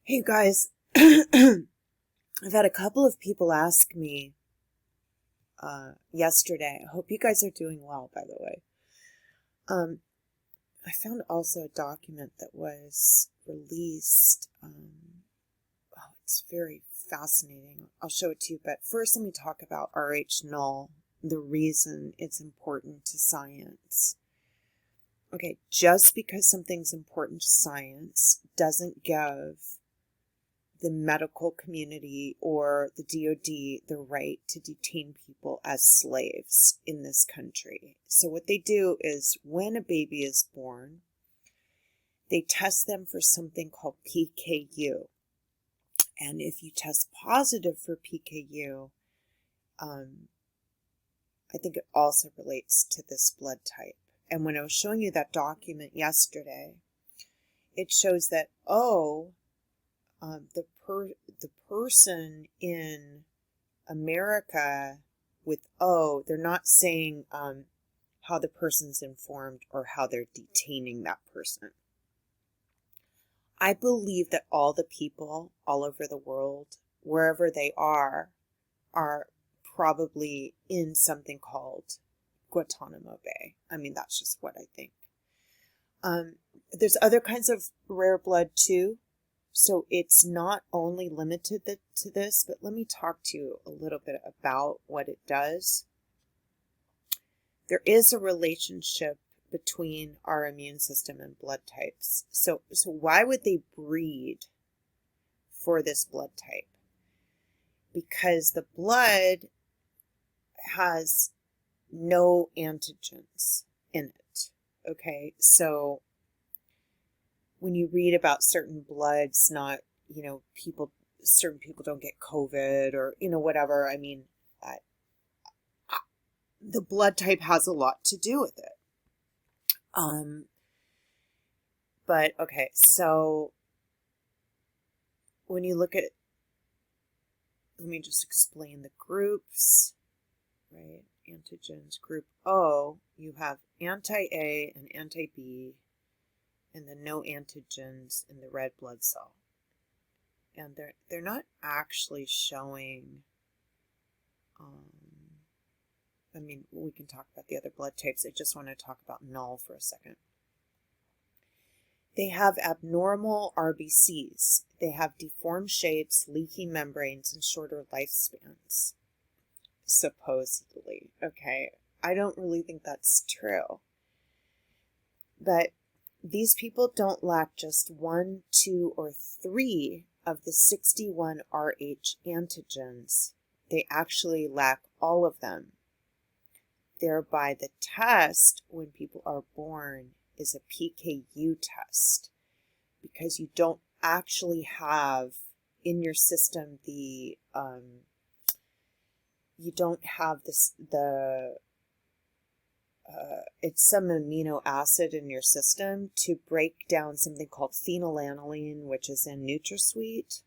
Hey guys, I've had a couple of people ask me yesterday. I hope you guys are doing well, by the way. I found also a document that was released. It's very fascinating. I'll show it to you, but first let me talk about RH null, the reason it's important to science. Okay, just because something's important to science doesn't give the medical community or the DoD the right to detain people as slaves in this country. So what they do is when a baby is born, they test them for something called PKU. And if you test positive for PKU, I think it also relates to this blood type. And when I was showing you that document yesterday, it shows that, the person in America with O, they're not saying how the person's informed or how they're detaining that person. I believe that all the people all over the world, wherever they are probably in something called Guantanamo Bay. I mean, that's just what I think. There's other kinds of rare blood too. So it's not only limited to this, but let me talk to you a little bit about what it does. There is a relationship between our immune system and blood types. So why would they breed for this blood type? Because the blood has no antigens in it. Okay, so when you read about certain bloods, not, certain people don't get COVID or, whatever. I mean, the blood type has a lot to do with it. But okay, so when you look at, let me just explain the groups, right? Antigens, group O, you have anti-A and anti-B, and the no antigens in the red blood cell. And they're not actually showing, we can talk about the other blood types. I just want to talk about null for a second. They have abnormal RBCs. They have deformed shapes, leaky membranes, and shorter lifespans, supposedly. Okay, I don't really think that's true. But these people don't lack just 1, 2, or 3 of the 61 Rh antigens. They actually lack all of them. Thereby, the test when people are born is a PKU test, because you don't actually have in your system the you don't have it's some amino acid in your system to break down something called phenylalanine, which is in NutraSweet.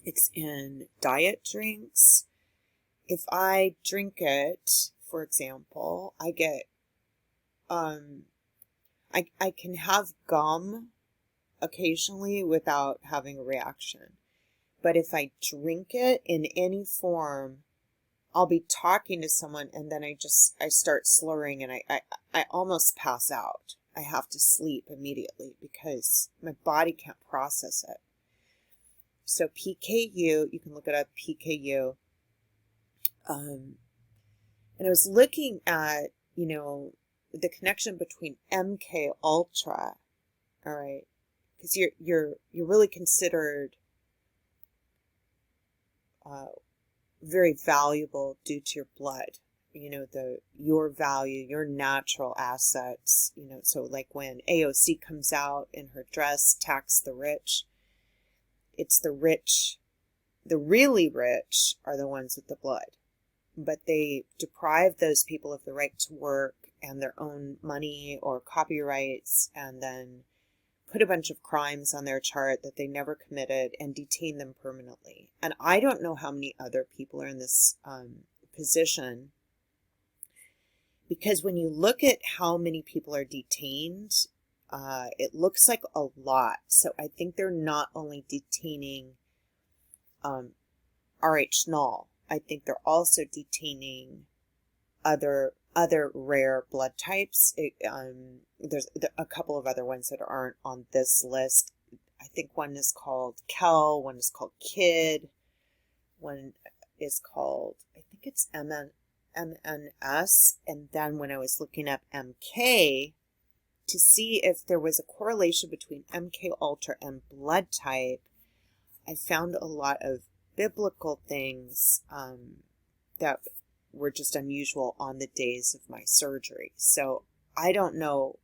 It's in diet drinks. If I drink it, for example, I get, I can have gum occasionally without having a reaction. But if I drink it in any form, I'll be talking to someone and then I start slurring and I almost pass out. I have to sleep immediately because my body can't process it. So PKU, you can look it up, PKU. And I was looking at, the connection between MK Ultra, all right, because you're really considered very valuable due to your blood, your value, your natural assets, so like when AOC comes out in her dress, tax the rich, it's the rich, the really rich are the ones with the blood, but they deprive those people of the right to work and their own money or copyrights, and then put a bunch of crimes on their chart that they never committed and detain them permanently. And I don't know how many other people are in this position, because when you look at how many people are detained, It looks like a lot. So I think they're not only detaining Rh-null, I think they're also detaining other rare blood types. There's a couple of other ones that aren't on this list. I think one is called Kel, one is called Kid, one is called, I think it's MNS, and then when I was looking up MK to see if there was a correlation between MK Ultra and blood type, I found a lot of biblical things that were just unusual on the days of my surgery. So I don't know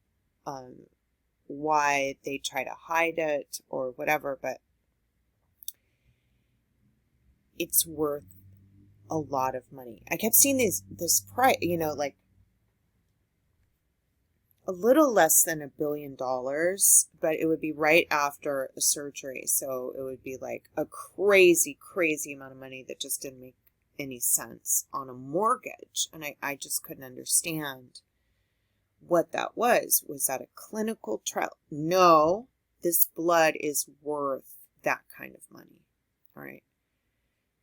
why they try to hide it or whatever, but it's worth a lot of money. I kept seeing this price, like a little less than $1 billion, but it would be right after a surgery. So it would be like a crazy, crazy amount of money that just didn't make any sense on a mortgage. And I just couldn't understand what that was. Was that a clinical trial? No, this blood is worth that kind of money. All right.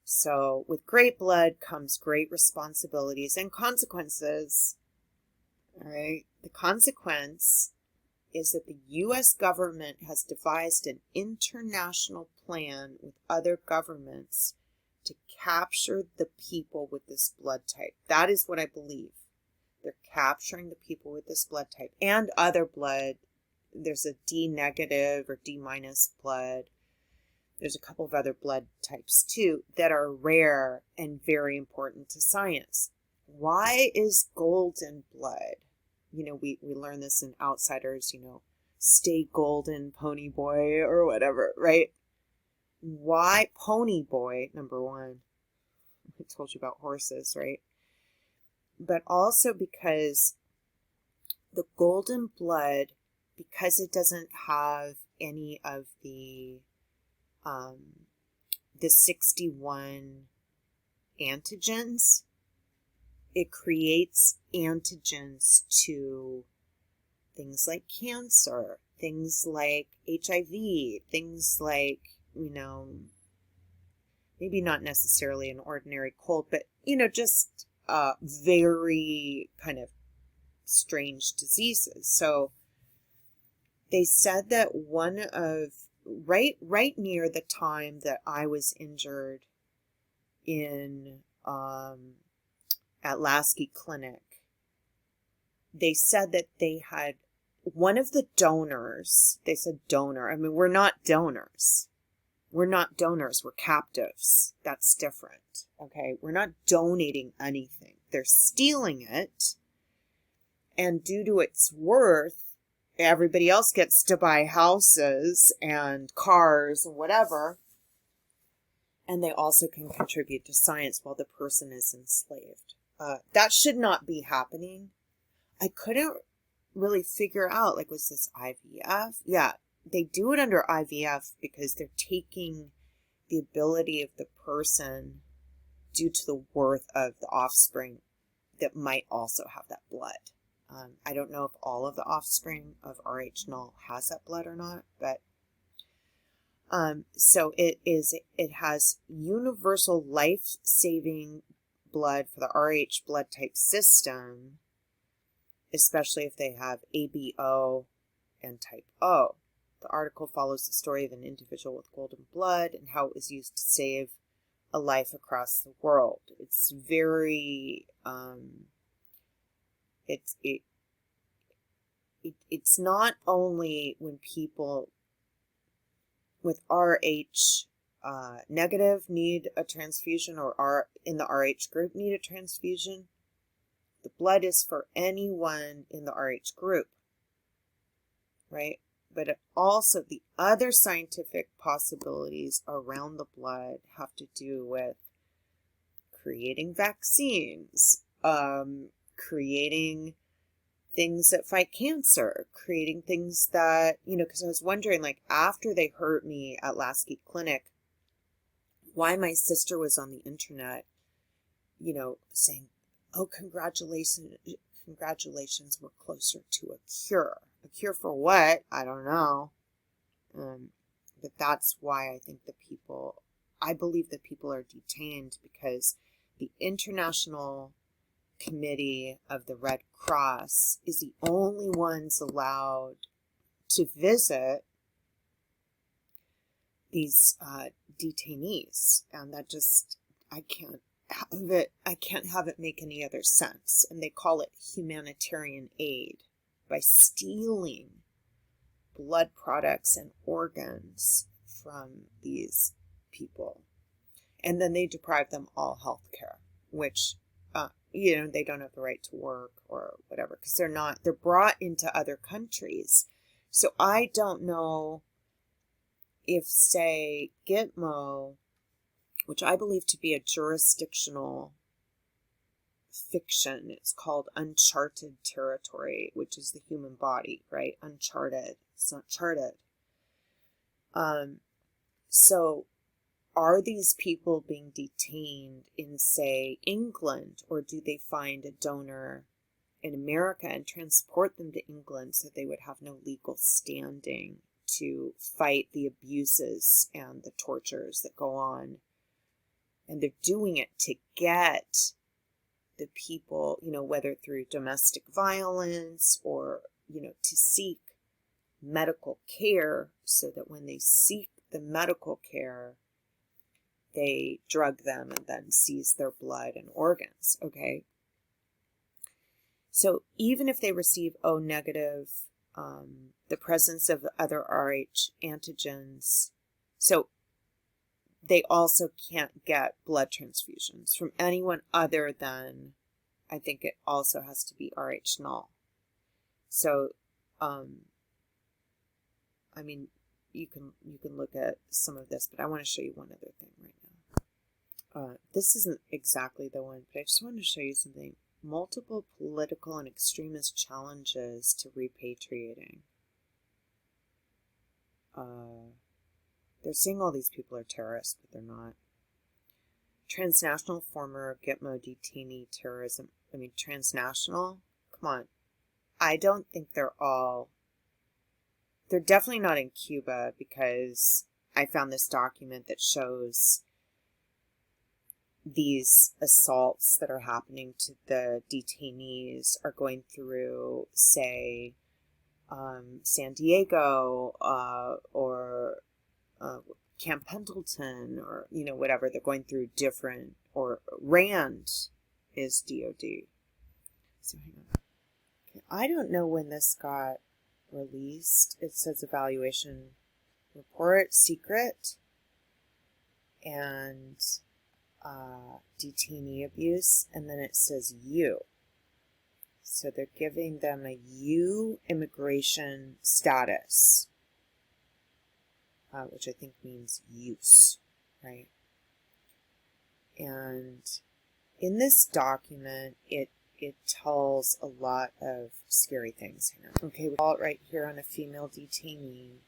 So with great blood comes great responsibilities and consequences. All right. The consequence is that the U.S. government has devised an international plan with other governments to capture the people with this blood type. That is what I believe. They're capturing the people with this blood type and other blood. There's a D negative or D minus blood. There's a couple of other blood types too that are rare and very important to science. Why is golden blood? We learn this in Outsiders, stay golden, pony boy, or whatever, right? Why pony boy, number one? I told you about horses, right? But also because the golden blood, because it doesn't have any of the 61 antigens, it creates antigens to things like cancer, things like HIV, things like, maybe not necessarily an ordinary cold, but, just very kind of strange diseases. So they said that one of, right near the time that I was injured in, at Lasky Clinic, they said that they had one of the donors, they said donor. I mean, we're not donors. We're not donors. We're captives. That's different. Okay. We're not donating anything. They're stealing it. And due to its worth, everybody else gets to buy houses and cars and whatever. And they also can contribute to science while the person is enslaved. That should not be happening. I couldn't really figure out, like, was this IVF? Yeah, they do it under IVF because they're taking the ability of the person due to the worth of the offspring that might also have that blood. I don't know if all of the offspring of Rh-null has that blood or not, but so it has universal life-saving blood for the Rh blood type system, especially if they have ABO and type O. The article follows the story of an individual with golden blood and how it was used to save a life across the world. It's very, it's not only when people with Rh negative need a transfusion or are in the Rh group need a transfusion. The blood is for anyone in the Rh group, right? But it also, the other scientific possibilities around the blood have to do with creating vaccines, creating things that fight cancer, creating things that, because I was wondering, like, after they hurt me at Lasky Clinic, why my sister was on the internet, saying, oh, congratulations, we're closer to a cure. A cure for what? I don't know. But that's why I believe that people are detained, because the International Committee of the Red Cross is the only ones allowed to visit these detainees, and that just, I can't have it make any other sense. And they call it humanitarian aid by stealing blood products and organs from these people, and then they deprive them all health care, which they don't have the right to work or whatever, because they're brought into other countries. So I don't know if, say, Gitmo, which I believe to be a jurisdictional fiction, it's called Uncharted Territory, which is the human body, right? Uncharted. It's not charted. So are these people being detained in, say, England, or do they find a donor in America and transport them to England so they would have no legal standing to fight the abuses and the tortures that go on? And they're doing it to get the people, whether through domestic violence or, to seek medical care, so that when they seek the medical care, they drug them and then seize their blood and organs, okay? So even if they receive O negative, the presence of other Rh antigens, so they also can't get blood transfusions from anyone other than, I think it also has to be Rh null. So, you can look at some of this, but I want to show you one other thing right now. This isn't exactly the one, but I just wanted to show you something. Multiple political and extremist challenges to repatriating. They're saying all these people are terrorists, but they're not. Transnational former Gitmo detainee terrorism. Transnational? Come on. I don't think they're definitely not in Cuba, because I found this document that shows these assaults that are happening to the detainees are going through, say, San Diego, or Camp Pendleton, or, whatever. They're going through different, or Rand is DOD. So hang on. Okay, I don't know when this got released. It says evaluation report, secret, and detainee abuse, and then it says U. So they're giving them a U immigration status, which I think means use, right? And in this document, it tells a lot of scary things. Okay, we call it right here on a female detainee,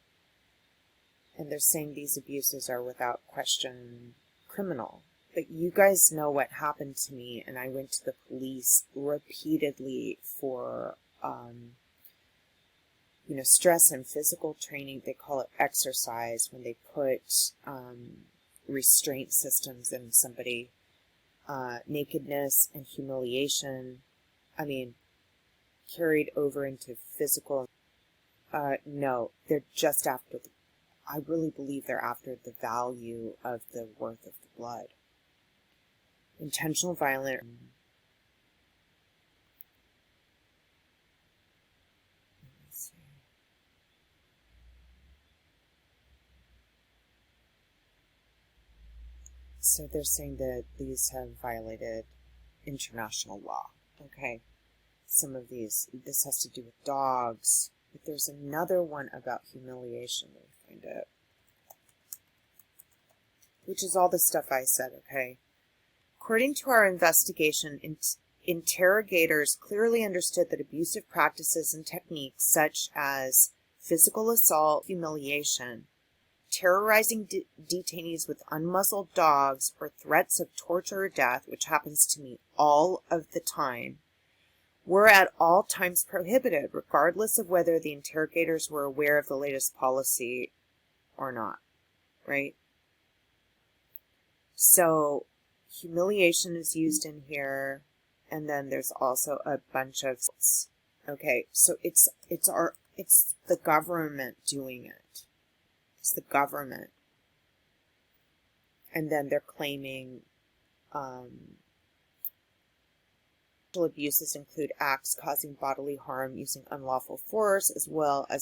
and they're saying these abuses are without question criminal. But you guys know what happened to me, and I went to the police repeatedly for, stress and physical training. They call it exercise when they put restraint systems in somebody. Nakedness and humiliation, carried over into physical. No, they're just after I really believe they're after the value of the worth of the blood. Intentional violent. So they're saying that these have violated international law. Okay. Some of these, this has to do with dogs. But there's another one about humiliation. Let me find it. Which is all the stuff I said, okay? According to our investigation, interrogators clearly understood that abusive practices and techniques such as physical assault, humiliation, terrorizing detainees with unmuzzled dogs, or threats of torture or death, which happens to me all of the time, were at all times prohibited, regardless of whether the interrogators were aware of the latest policy or not, right? So humiliation is used in here, and then there's also a bunch of, okay, so it's the government doing it. It's the government. And then they're claiming abuses include acts causing bodily harm using unlawful force, as well as